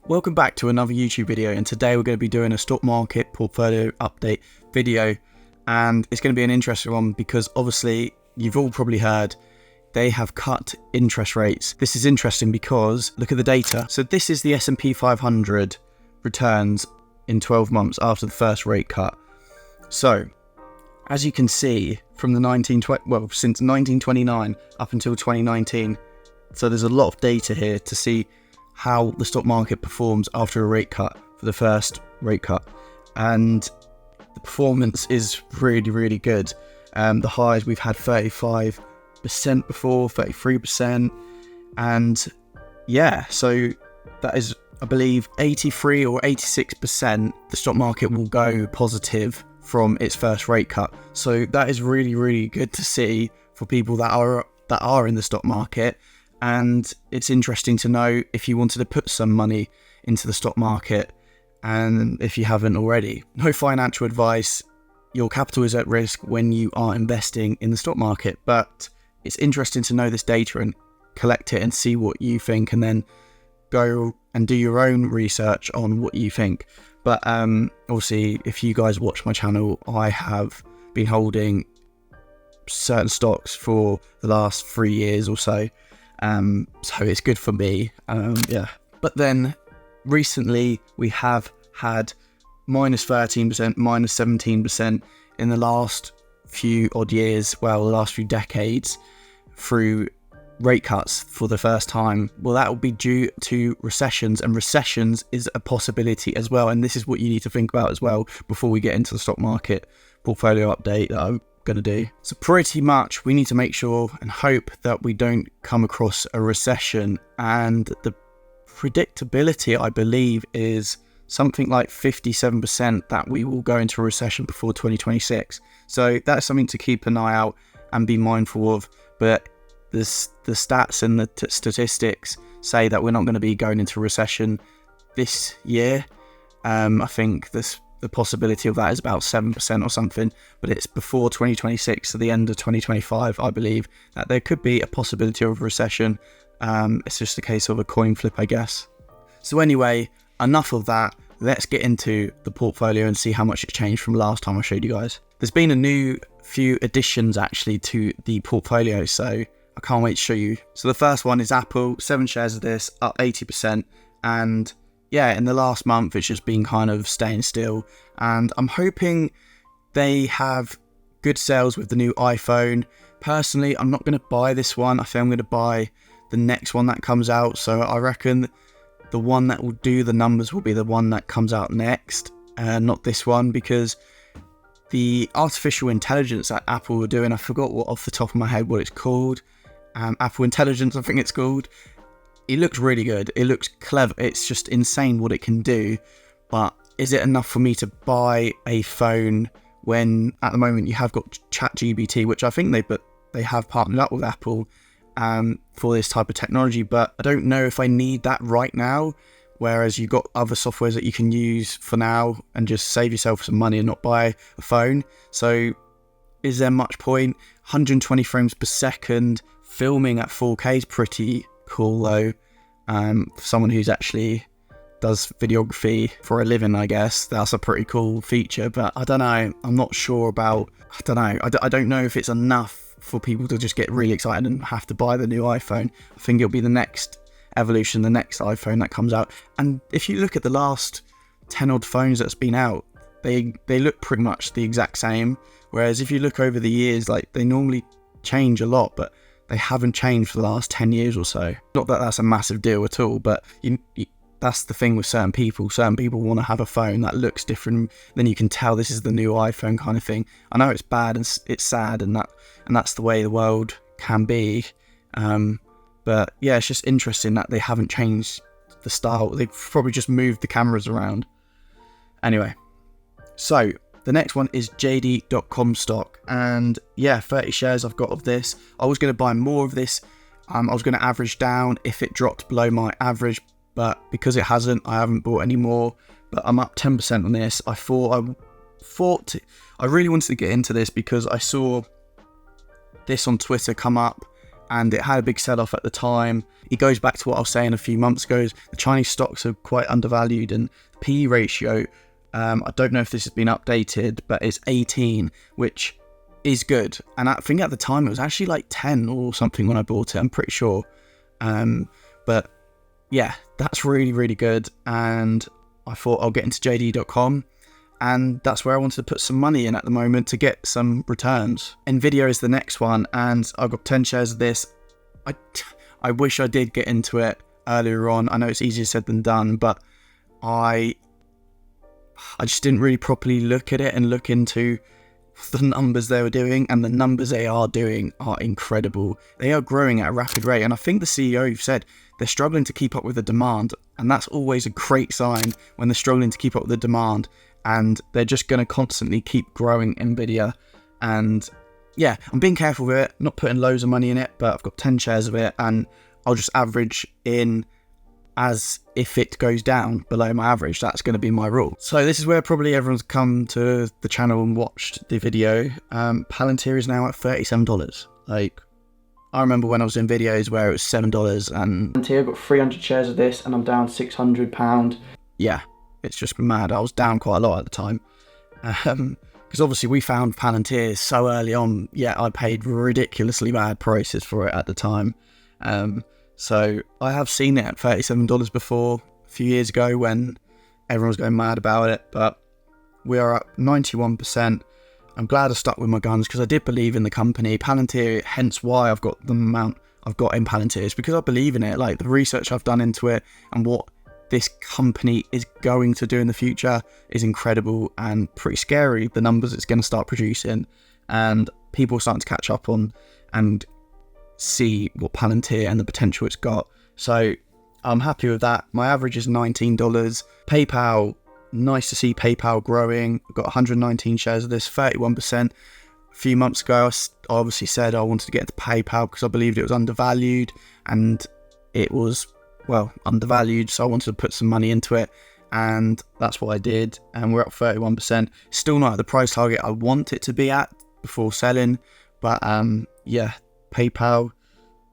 Welcome back to another YouTube video, and today we're going to be doing a stock market portfolio update video, and it's going to be an interesting one because obviously you've all probably heard they have cut interest rates. This is interesting because look at the data. So this is the S&P 500 returns in 12 months after the first rate cut. So as you can see from the since 1929 up until 2019, so there's a lot of data here to see how the stock market performs after a rate cut for the first rate cut, and the performance is really good. The highs we've had 35% before, 33%, and yeah, so that is, I believe, 83 or 86% the stock market will go positive from its first rate cut. So that is really good to see for people that are in the stock market. And it's interesting to know if you wanted to put some money into the stock market, and if you haven't already. No financial advice. Your capital is at risk when you are investing in the stock market, but it's interesting to know this data and collect it and see what you think, and then go and do your own research on what you think. But obviously, if you guys watch my channel, I have been holding certain stocks for the last 3 years or so. So it's good for me, yeah. But then recently we have had minus 13%, minus 17% in the last few odd years, well, the last few decades, through rate cuts for the first time. Well, that will be due to recessions, and recessions is a possibility as well. And this is what you need to think about as well before we get into the stock market portfolio update that I'm going to do. So pretty much we need to make sure and hope that we don't come across a recession, and the predictability, I believe, is something like 57% that we will go into a recession before 2026. So that's something to keep an eye out and be mindful of. But the stats and the statistics say that we're not going to be going into a recession this year. I think the possibility of that is about 7% or something, but it's before 2026, so the end of 2025, I believe, that there could be a possibility of a recession. It's just a case of a coin flip, I guess. So anyway, enough of that. Let's get into the portfolio and see how much it's changed from last time I showed you guys. There's been a new few additions actually to the portfolio, so I can't wait to show you. So the first one is Apple, 7 shares of this, up 80%, and yeah, in the last month, it's just been kind of staying still. And I'm hoping they have good sales with the new iPhone. Personally, I'm not going to buy this one. I think I'm going to buy the next one that comes out. So I reckon the one that will do the numbers will be the one that comes out next, not this one, because the artificial intelligence that Apple were doing, I forgot off the top of my head what it's called. Apple Intelligence, I think it's called. It looks really good. It looks clever. It's just insane what it can do. But is it enough for me to buy a phone when at the moment you have got ChatGPT, which I think they have partnered up with Apple for this type of technology, but I don't know if I need that right now. Whereas you've got other softwares that you can use for now and just save yourself some money and not buy a phone. So is there much point? 120 frames per second, filming at 4K is pretty cool though. For someone who's actually does videography for a living, I guess that's a pretty cool feature. But I don't know, I'm not sure about, I don't know if it's enough for people to just get really excited and have to buy the new iPhone. I think it'll be the next evolution, the next iPhone that comes out. And if you look at the last 10 odd phones that's been out, they look pretty much the exact same. Whereas if you look over the years, like, they normally change a lot, but they haven't changed for the last 10 years or so. Not that that's a massive deal at all, but that's the thing with certain people. Certain people want to have a phone that looks different, then you can tell this is the new iPhone kind of thing. I know it's bad and it's sad, and that's the way the world can be. But yeah, it's just interesting that they haven't changed the style. They've probably just moved the cameras around. Anyway, so the next one is JD.com stock, and yeah, 30 shares I've got of this. I was going to buy more of this. I was going to average down if it dropped below my average, but because it hasn't, I haven't bought any more. But I'm up 10% on this. I really wanted to get into this because I saw this on Twitter come up, and it had a big sell-off at the time. It goes back to what I was saying a few months ago, the Chinese stocks are quite undervalued, and PE ratio, I don't know if this has been updated, but it's 18, which is good. And I think at the time it was actually like 10 or something when I bought it, I'm pretty sure. But yeah, that's really, really good. And I thought I'll get into JD.com, and that's where I wanted to put some money in at the moment to get some returns. Nvidia is the next one, and I've got 10 shares of this. I wish I did get into it earlier on. I know it's easier said than done, but I just didn't really properly look at it and look into the numbers they were doing, and the numbers they are doing are incredible. They are growing at a rapid rate, and I think the CEO said they're struggling to keep up with the demand, and that's always a great sign when they're struggling to keep up with the demand, and they're just going to constantly keep growing Nvidia. And yeah, I'm being careful with it, not putting loads of money in it, but I've got 10 shares of it, and I'll just average in as if it goes down below my average. That's going to be my rule. So this is where probably everyone's come to the channel and watched the video. Palantir is now at $37. Like, I remember when I was in videos where it was $7, and Palantir, I've got 300 shares of this, and I'm down £600. Yeah, it's just mad. I was down quite a lot at the time. Because obviously we found Palantir so early on. Yeah, I paid ridiculously bad prices for it at the time. So I have seen it at $37 before, a few years ago when everyone was going mad about it, but we are at 91%. I'm glad I stuck with my guns because I did believe in the company. Palantir, hence why I've got the amount I've got in Palantir, is because I believe in it. Like, the research I've done into it and what this company is going to do in the future is incredible and pretty scary. The numbers it's going to start producing, and people are starting to catch up on and see what Palantir and the potential it's got. So I'm happy with that. My average is $19. PayPal, nice to see PayPal growing. I've got 119 shares of this, 31%. A few months ago, I obviously said I wanted to get into PayPal because I believed it was undervalued, and it was, well, undervalued, so I wanted to put some money into it, and that's what I did, and we're up 31%. Still not at the price target I want it to be at before selling, but yeah, PayPal,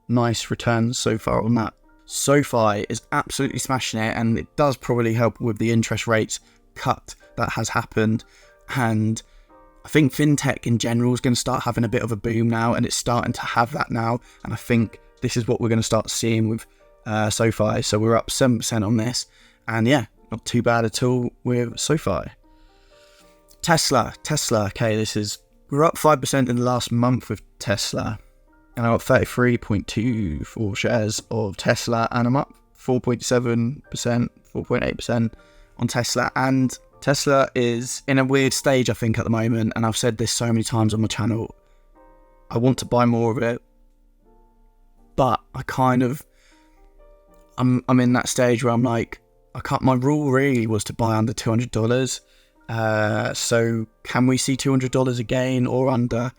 nice returns so far on that. SoFi is absolutely smashing it, and it does probably help with the interest rates cut that has happened. And I think Fintech in general is going to start having a bit of a boom now, and it's starting to have that now. And I think this is what we're going to start seeing with SoFi. So we're up 7% on this, and yeah, not too bad at all with SoFi. Tesla, okay, we're up 5% in the last month with Tesla. And I got 33.24 shares of Tesla, and I'm up 4.7%, 4.8% on Tesla. And Tesla is in a weird stage, I think, at the moment. And I've said this so many times on my channel. I want to buy more of it, but I kind of, I'm in that stage where I'm like, my rule really was to buy under $200. So can we see $200 again or under?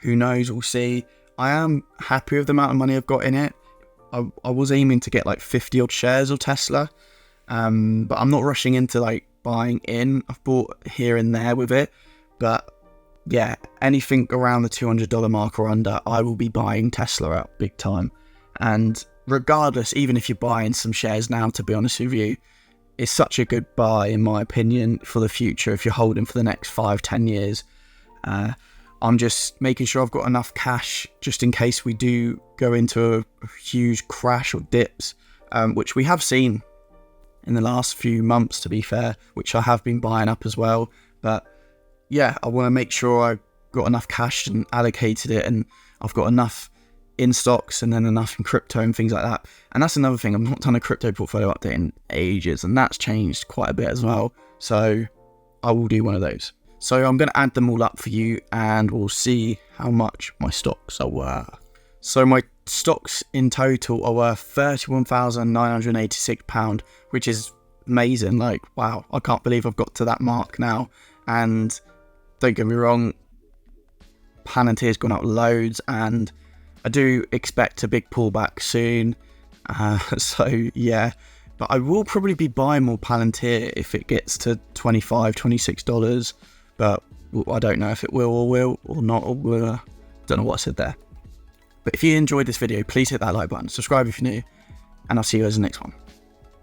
Who knows? We'll see. I am happy with the amount of money I've got in it. I was aiming to get like 50 odd shares of Tesla, but I'm not rushing into like buying in. I've bought here and there with it, but yeah, anything around the $200 mark or under, I will be buying Tesla out big time. And regardless, even if you're buying some shares now, to be honest with you, it's such a good buy in my opinion for the future if you're holding for the next 5-10 years. I'm just making sure I've got enough cash just in case we do go into a huge crash or dips, which we have seen in the last few months, to be fair, which I have been buying up as well. But yeah, I want to make sure I've got enough cash and allocated it, and I've got enough in stocks and then enough in crypto and things like that. And that's another thing, I've not done a crypto portfolio update in ages, and that's changed quite a bit as well. So I will do one of those. So I'm going to add them all up for you, and we'll see how much my stocks are worth. So my stocks in total are worth £31,986, which is amazing. Like, wow, I can't believe I've got to that mark now. And don't get me wrong, Palantir's gone up loads, and I do expect a big pullback soon. So yeah, but I will probably be buying more Palantir if it gets to $25, $26. But I don't know if it will or not. Or don't know what I said there. But if you enjoyed this video, please hit that like button, subscribe if you're new, and I'll see you guys in the next one.